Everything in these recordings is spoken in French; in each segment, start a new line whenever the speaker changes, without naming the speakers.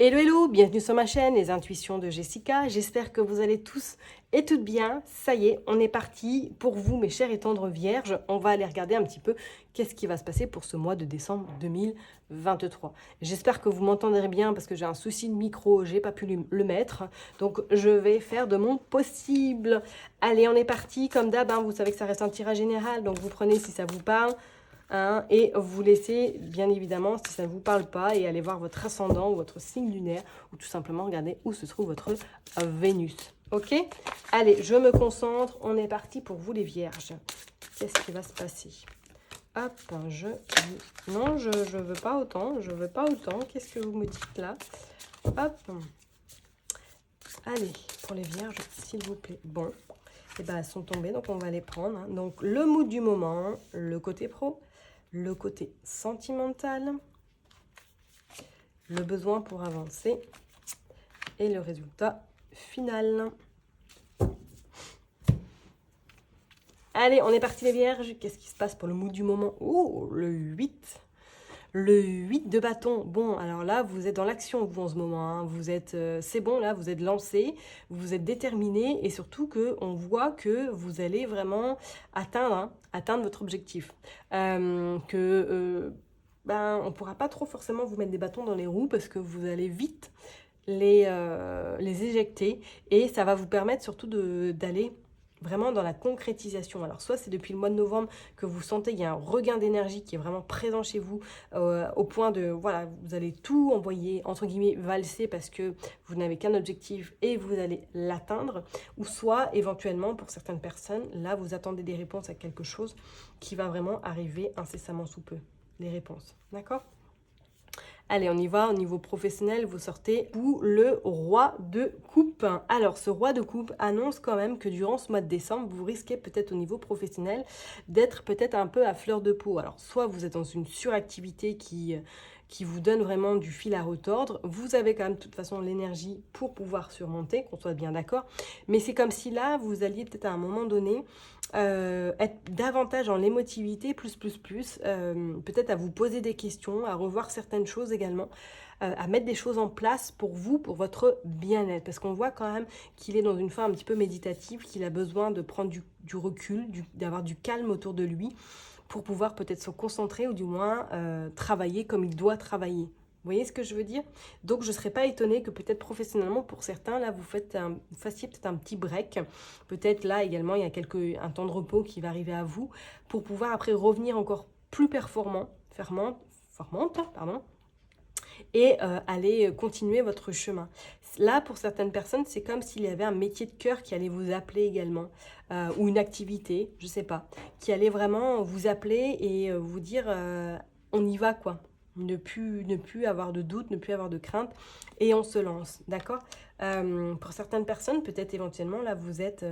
Hello hello, bienvenue sur ma chaîne Les Intuitions de Jessica. J'espère que vous allez tous et toutes bien. Ça y est, on est parti pour vous mes chers et tendres vierges. On va aller regarder un petit peu qu'est-ce qui va se passer pour ce mois de décembre 2023. J'espère que vous m'entendrez bien parce que j'ai un souci de micro, j'ai pas pu le mettre. Donc je vais faire de mon possible. Allez, on est parti. Comme d'hab, vous savez que ça reste un tirage général, donc vous prenez si ça vous parle. Et vous laissez, bien évidemment, si ça ne vous parle pas, et allez voir votre ascendant ou votre signe lunaire, ou tout simplement regarder où se trouve votre Vénus. Ok? Allez, je me concentre. On est parti pour vous les vierges. Qu'est-ce qui va se passer? Hop, non, je veux pas autant. Je veux pas autant. Qu'est-ce que vous me dites là? Hop. Allez, pour les vierges, s'il vous plaît. Bon, et ben elles sont tombées, donc on va les prendre. Donc, le mood du moment, le côté pro, le côté sentimental, le besoin pour avancer et le résultat final. Allez, on est parti les vierges. Qu'est-ce qui se passe pour le mood du moment? Oh, le 8. Le 8 de bâton. Bon, alors là, vous êtes dans l'action, vous, en ce moment. Vous êtes, c'est bon, là, vous êtes lancé, vous êtes déterminé et surtout qu'on voit que vous allez vraiment atteindre votre objectif. On ne pourra pas trop forcément vous mettre des bâtons dans les roues parce que vous allez vite les éjecter et ça va vous permettre surtout d'aller vraiment dans la concrétisation. Alors soit c'est depuis le mois de novembre que vous sentez qu'il y a un regain d'énergie qui est vraiment présent chez vous au point de, voilà, vous allez tout envoyer, entre guillemets, valser parce que vous n'avez qu'un objectif et vous allez l'atteindre. Ou soit éventuellement pour certaines personnes, là vous attendez des réponses à quelque chose qui va vraiment arriver incessamment sous peu. Les réponses, d'accord ? Allez, on y va, au niveau professionnel, vous sortez le roi de coupe. Alors, ce roi de coupe annonce quand même que durant ce mois de décembre, vous risquez peut-être au niveau professionnel d'être peut-être un peu à fleur de peau. Alors, soit vous êtes dans une suractivité qui vous donne vraiment du fil à retordre. Vous avez quand même de toute façon l'énergie pour pouvoir surmonter, qu'on soit bien d'accord. Mais c'est comme si là, vous alliez peut-être à un moment donné être davantage en l'émotivité, peut-être à vous poser des questions, à revoir certaines choses également, à mettre des choses en place pour vous, pour votre bien-être. Parce qu'on voit quand même qu'il est dans une phase un petit peu méditative, qu'il a besoin de prendre du recul, d'avoir du calme autour de lui pour pouvoir peut-être se concentrer ou du moins travailler comme il doit travailler. Vous voyez ce que je veux dire? Donc, je ne serais pas étonnée que peut-être professionnellement, pour certains, là, vous fassiez peut-être un petit break. Peut-être là, également, il y a un temps de repos qui va arriver à vous pour pouvoir après revenir encore plus formante, pardon, et aller continuer votre chemin. Là, pour certaines personnes, c'est comme s'il y avait un métier de cœur qui allait vous appeler également, ou une activité, je ne sais pas, qui allait vraiment vous appeler et vous dire on y va quoi. Ne plus avoir de doute, ne plus avoir de crainte, et on se lance, d'accord? Pour certaines personnes, peut-être éventuellement, là, vous êtes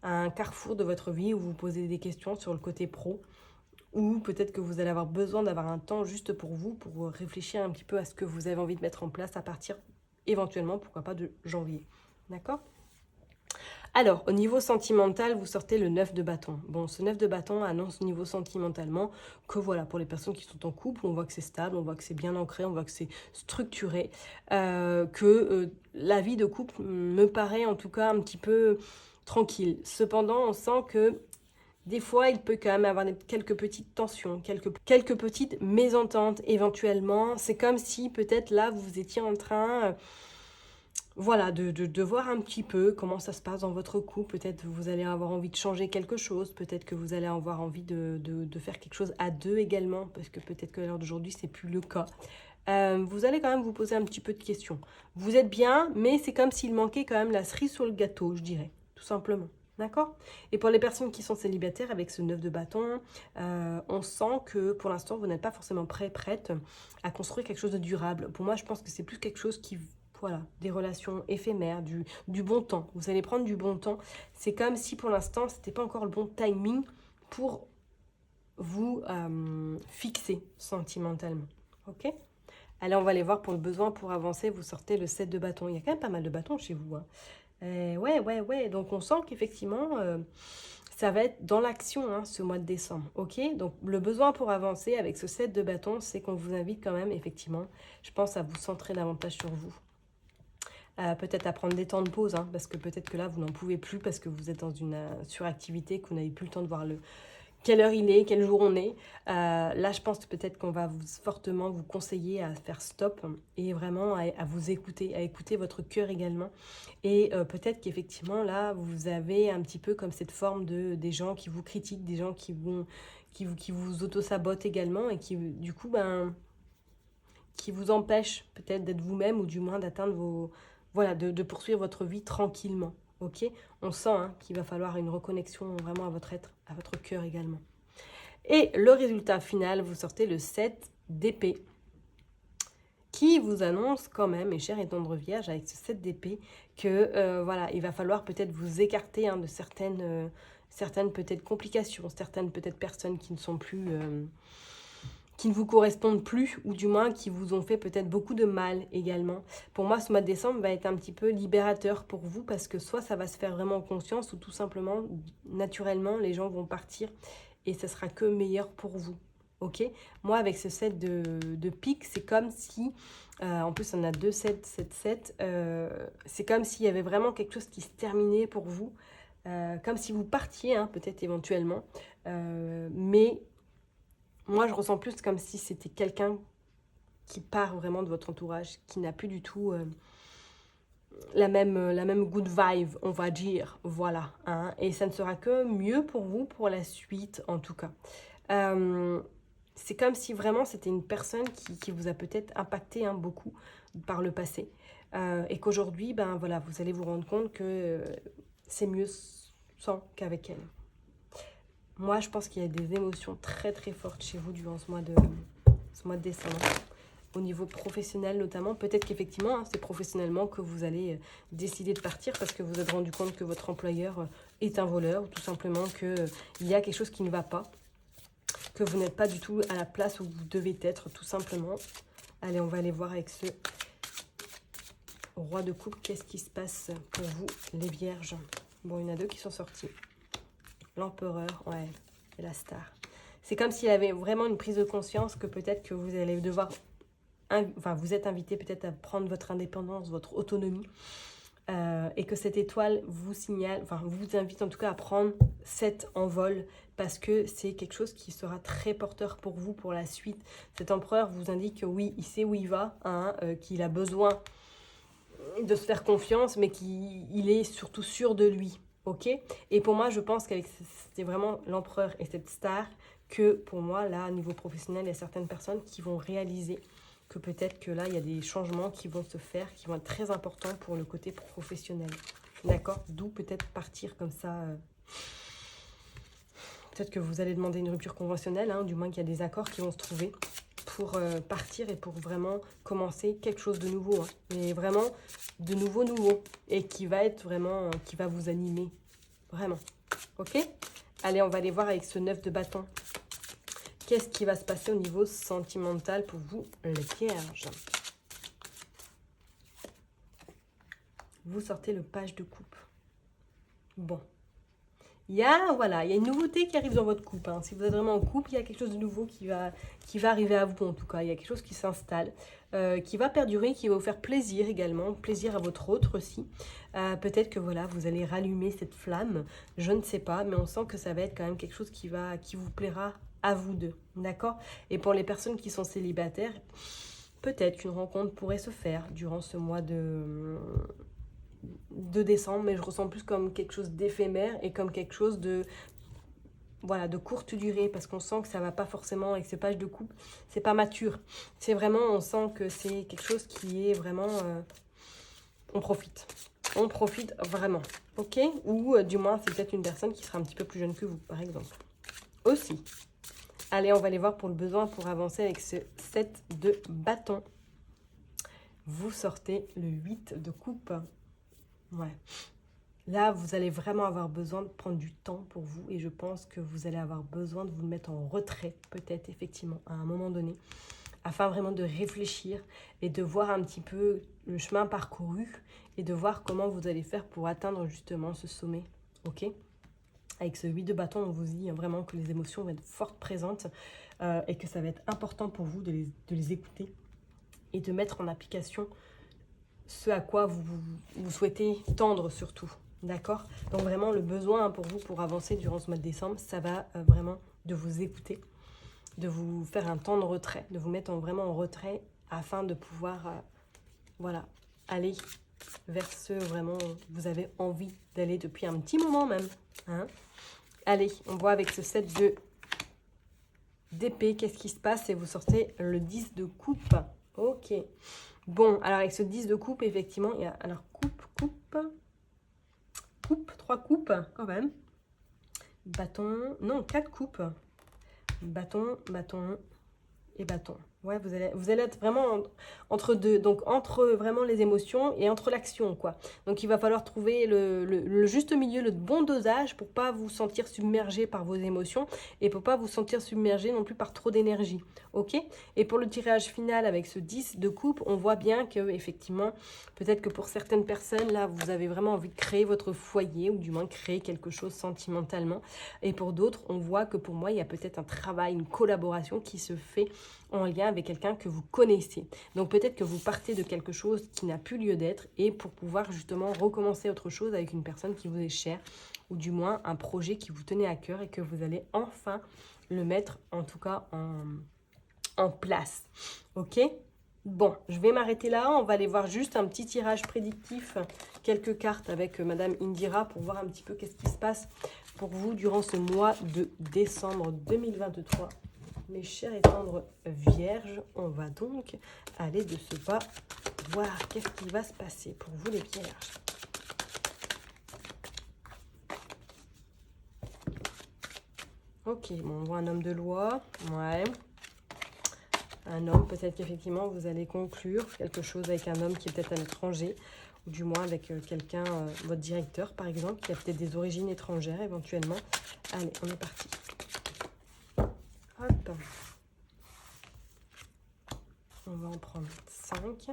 à un carrefour de votre vie où vous posez des questions sur le côté pro, ou peut-être que vous allez avoir besoin d'avoir un temps juste pour vous, pour réfléchir un petit peu à ce que vous avez envie de mettre en place à partir, éventuellement, pourquoi pas, de janvier. D'accord ? Alors, au niveau sentimental, vous sortez le 9 de bâton. Bon, ce 9 de bâton annonce au niveau sentimentalement que voilà, pour les personnes qui sont en couple, on voit que c'est stable, on voit que c'est bien ancré, on voit que c'est structuré, la vie de couple me paraît en tout cas un petit peu tranquille. Cependant, on sent que des fois, il peut quand même avoir quelques petites tensions, quelques petites mésententes éventuellement. C'est comme si peut-être là, vous étiez en train voilà, de voir un petit peu comment ça se passe dans votre couple. Peut-être vous allez avoir envie de changer quelque chose. Peut-être que vous allez avoir envie de faire quelque chose à deux également. Parce que peut-être que l'heure d'aujourd'hui, c'est plus le cas. Vous allez quand même vous poser un petit peu de questions. Vous êtes bien, mais c'est comme s'il manquait quand même la cerise sur le gâteau, je dirais. Tout simplement. D'accord? Et pour les personnes qui sont célibataires, avec ce 9 de bâton, on sent que pour l'instant, vous n'êtes pas forcément prête à construire quelque chose de durable. Pour moi, je pense que c'est plus quelque chose qui... Voilà, des relations éphémères, du bon temps. Vous allez prendre du bon temps. C'est comme si pour l'instant, ce n'était pas encore le bon timing pour vous fixer sentimentalement. Ok? Allez, on va aller voir pour le besoin pour avancer. Vous sortez le 7 de bâton. Il y a quand même pas mal de bâtons chez vous. Ouais. Donc on sent qu'effectivement, ça va être dans l'action, hein, ce mois de décembre, ok? Donc, le besoin pour avancer avec ce 7 de bâton, c'est qu'on vous invite quand même, effectivement, je pense, à vous centrer davantage sur vous. Peut-être à prendre des temps de pause, hein, parce que peut-être que là, vous n'en pouvez plus, parce que vous êtes dans une suractivité, que vous n'avez plus le temps de voir quelle heure il est, quel jour on est. Là, je pense peut-être qu'on va fortement vous conseiller à faire stop et vraiment à vous écouter, à écouter votre cœur également. Et peut-être qu'effectivement, là, vous avez un petit peu comme cette forme des gens qui vous critiquent, des gens qui vous auto-sabotent également et qui, du coup, qui vous empêchent peut-être d'être vous-même ou du moins d'atteindre vos... Voilà, de poursuivre votre vie tranquillement. Ok, on sent hein, qu'il va falloir une reconnexion vraiment à votre être, à votre cœur également. Et le résultat final, vous sortez le 7 d'épée, qui vous annonce quand même, mes chers et tendres vierges, avec ce 7 d'épée, que voilà, il va falloir peut-être vous écarter hein, de certaines peut-être complications, certaines peut-être personnes qui ne sont plus... qui ne vous correspondent plus, ou du moins qui vous ont fait peut-être beaucoup de mal également. Pour moi, ce mois de décembre va être un petit peu libérateur pour vous, parce que soit ça va se faire vraiment en conscience, ou tout simplement, naturellement, les gens vont partir, et ce sera que meilleur pour vous. Ok? Moi, avec ce set de pique, c'est comme si, en plus on a 2 7, 7, 7, c'est comme s'il y avait vraiment quelque chose qui se terminait pour vous, comme si vous partiez, hein, peut-être éventuellement, mais moi, je ressens plus comme si c'était quelqu'un qui part vraiment de votre entourage, qui n'a plus du tout la même good vibe, on va dire. Voilà. Hein. Et ça ne sera que mieux pour vous pour la suite, en tout cas. C'est comme si vraiment c'était une personne qui vous a peut-être impacté hein, beaucoup par le passé. Et qu'aujourd'hui, ben, voilà, vous allez vous rendre compte que c'est mieux sans qu'avec elle. Moi, je pense qu'il y a des émotions très très fortes chez vous durant ce mois de décembre. Au niveau professionnel notamment, peut-être qu'effectivement, hein, c'est professionnellement que vous allez décider de partir parce que vous vous êtes rendu compte que votre employeur est un voleur, ou tout simplement qu'il y a quelque chose qui ne va pas, que vous n'êtes pas du tout à la place où vous devez être, tout simplement. Allez, on va aller voir avec ce roi de coupe, qu'est-ce qui se passe pour vous, les vierges. Bon, il y en a 2 qui sont sortis. L'empereur, ouais, et la star. C'est comme s'il y avait vraiment une prise de conscience que peut-être que vous allez devoir... Enfin, vous êtes invité peut-être à prendre votre indépendance, votre autonomie. Et que cette étoile vous signale, enfin, vous invite en tout cas à prendre cet envol parce que c'est quelque chose qui sera très porteur pour vous pour la suite. Cet empereur vous indique que oui, il sait où il va, hein, qu'il a besoin de se faire confiance, mais qu'il est surtout sûr de lui. Ok. Et pour moi, je pense qu'avec c'était vraiment l'empereur et cette star que pour moi, là, au niveau professionnel, il y a certaines personnes qui vont réaliser que peut-être que là, il y a des changements qui vont se faire, qui vont être très importants pour le côté professionnel. D'accord? D'où peut-être partir comme ça. Peut-être que vous allez demander une rupture conventionnelle, hein, du moins qu'il y a des accords qui vont se trouver pour partir et pour vraiment commencer quelque chose de nouveau. Hein, mais vraiment de nouveau. Et qui va être vraiment, qui va vous animer. Vraiment. Ok? Allez, on va aller voir avec ce 9 de bâton. Qu'est-ce qui va se passer au niveau sentimental pour vous, les vierges? Vous sortez le page de coupe. Bon. Il y a une nouveauté qui arrive dans votre couple. Hein. Si vous êtes vraiment en couple, il y a quelque chose de nouveau qui va arriver à vous en tout cas. Il y a quelque chose qui s'installe, qui va perdurer, qui va vous faire plaisir également, plaisir à votre autre aussi. Peut-être que voilà, vous allez rallumer cette flamme, je ne sais pas, mais on sent que ça va être quand même quelque chose qui vous plaira à vous deux, d'accord? Et pour les personnes qui sont célibataires, peut-être qu'une rencontre pourrait se faire durant ce mois de décembre, mais je ressens plus comme quelque chose d'éphémère et comme quelque chose de courte durée, parce qu'on sent que ça va pas forcément avec ces pages de coupe, c'est pas mature, c'est vraiment, on sent que c'est quelque chose qui est vraiment on profite vraiment, ok, ou du moins c'est peut-être une personne qui sera un petit peu plus jeune que vous par exemple aussi. Allez, on va aller voir pour le besoin pour avancer avec ce 7 de bâton. Vous sortez le 8 de coupe. Ouais. Là, vous allez vraiment avoir besoin de prendre du temps pour vous et je pense que vous allez avoir besoin de vous mettre en retrait, peut-être effectivement, à un moment donné, afin vraiment de réfléchir et de voir un petit peu le chemin parcouru et de voir comment vous allez faire pour atteindre justement ce sommet. Ok ? Avec ce 8 de bâton, on vous dit vraiment que les émotions vont être fortes présentes et que ça va être important pour vous de les écouter et de mettre en application ce à quoi vous souhaitez tendre surtout. D'accord? Donc vraiment, le besoin pour vous pour avancer durant ce mois de décembre, ça va vraiment de vous écouter, de vous faire un temps de retrait, de vous mettre vraiment en retrait afin de pouvoir voilà, aller vers ce vraiment vous avez envie d'aller depuis un petit moment même. Hein? Allez, on voit avec ce 7 d'épée, qu'est-ce qui se passe et vous sortez le 10 de coupe. Ok. Bon, alors avec ce 10 de coupe, effectivement, il y a alors coupe, 3 coupes quand même. Bâton, non, 4 coupes. Bâton et bâton. Ouais, vous allez être vraiment entre deux, donc entre vraiment les émotions et entre l'action, quoi. Donc il va falloir trouver le juste milieu, le bon dosage pour pas vous sentir submergé par vos émotions et pour pas vous sentir submergé non plus par trop d'énergie, ok? Et pour le tirage final avec ce 10 de coupe, on voit bien que effectivement, peut-être que pour certaines personnes, là, vous avez vraiment envie de créer votre foyer ou du moins créer quelque chose sentimentalement. Et pour d'autres, on voit que pour moi, il y a peut-être un travail, une collaboration qui se fait en lien avec quelqu'un que vous connaissez. Donc peut-être que vous partez de quelque chose qui n'a plus lieu d'être et pour pouvoir justement recommencer autre chose avec une personne qui vous est chère ou du moins un projet qui vous tenait à cœur et que vous allez enfin le mettre en tout cas en place. Ok? Bon, je vais m'arrêter là. On va aller voir juste un petit tirage prédictif, quelques cartes avec Madame Indira pour voir un petit peu qu'est-ce qui se passe pour vous durant ce mois de décembre 2023. Mes chers et tendres vierges, on va donc aller de ce pas voir qu'est-ce qui va se passer pour vous les vierges. Ok, bon, on voit un homme de loi, ouais. Un homme, peut-être qu'effectivement vous allez conclure quelque chose avec un homme qui est peut-être à l'étranger, ou du moins avec quelqu'un, votre directeur par exemple, qui a peut-être des origines étrangères éventuellement. Allez, on est parti. Hop. On va en prendre 5.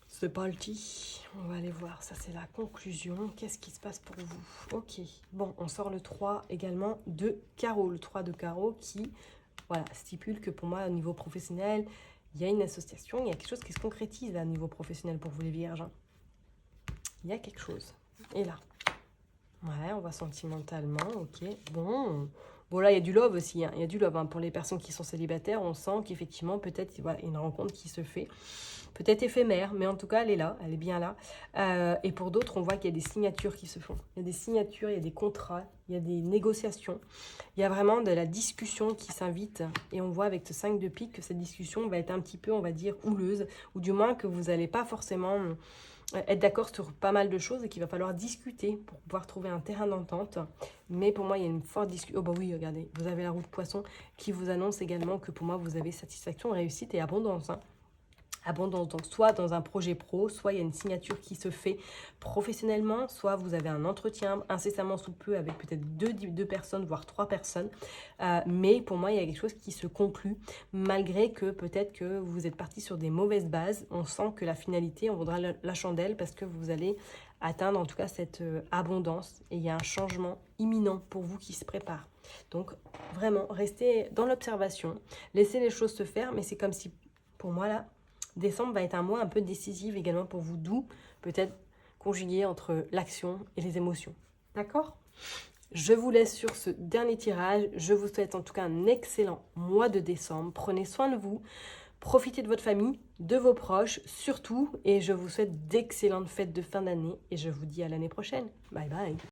C'est parti. On va aller voir. Ça, c'est la conclusion. Qu'est-ce qui se passe pour vous? Ok. Bon, on sort le 3 également de carreau. Le 3 de carreau qui, voilà, stipule que pour moi, au niveau professionnel, il y a une association, il y a quelque chose qui se concrétise à niveau professionnel pour vous les vierges. Il y a quelque chose. Et là, ouais, on va sentimentalement, ok. Bon, là, il y a du love aussi. Hein. Il y a du love. Hein. Pour les personnes qui sont célibataires, on sent qu'effectivement, peut-être, voilà, une rencontre qui se fait. Peut-être éphémère, mais en tout cas, elle est là. Elle est bien là. Et pour d'autres, on voit qu'il y a des signatures qui se font. Il y a des signatures, il y a des contrats, il y a des négociations. Il y a vraiment de la discussion qui s'invite. Et on voit avec ce 5 de pique que cette discussion va être un petit peu, on va dire, houleuse. Ou du moins que vous n'allez pas forcément être d'accord sur pas mal de choses et qu'il va falloir discuter pour pouvoir trouver un terrain d'entente. Mais pour moi, il y a une forte discussion. Oh bah oui, regardez, vous avez la roue de poisson qui vous annonce également que pour moi, vous avez satisfaction, réussite et abondance. Hein. Abondance, donc soit dans un projet pro, soit il y a une signature qui se fait professionnellement, soit vous avez un entretien incessamment sous peu avec peut-être deux personnes, voire 3 personnes. Mais pour moi, il y a quelque chose qui se conclut, malgré que peut-être que vous êtes parti sur des mauvaises bases. On sent que la finalité, on vaudra la chandelle parce que vous allez atteindre en tout cas cette abondance. Et il y a un changement imminent pour vous qui se prépare. Donc vraiment, restez dans l'observation, laissez les choses se faire, mais c'est comme si, pour moi là, décembre va être un mois un peu décisif également pour vous, d'où peut-être conjugué entre l'action et les émotions. D'accord? Je vous laisse sur ce dernier tirage. Je vous souhaite en tout cas un excellent mois de décembre. Prenez soin de vous, profitez de votre famille, de vos proches surtout. Et je vous souhaite d'excellentes fêtes de fin d'année. Et je vous dis à l'année prochaine. Bye bye.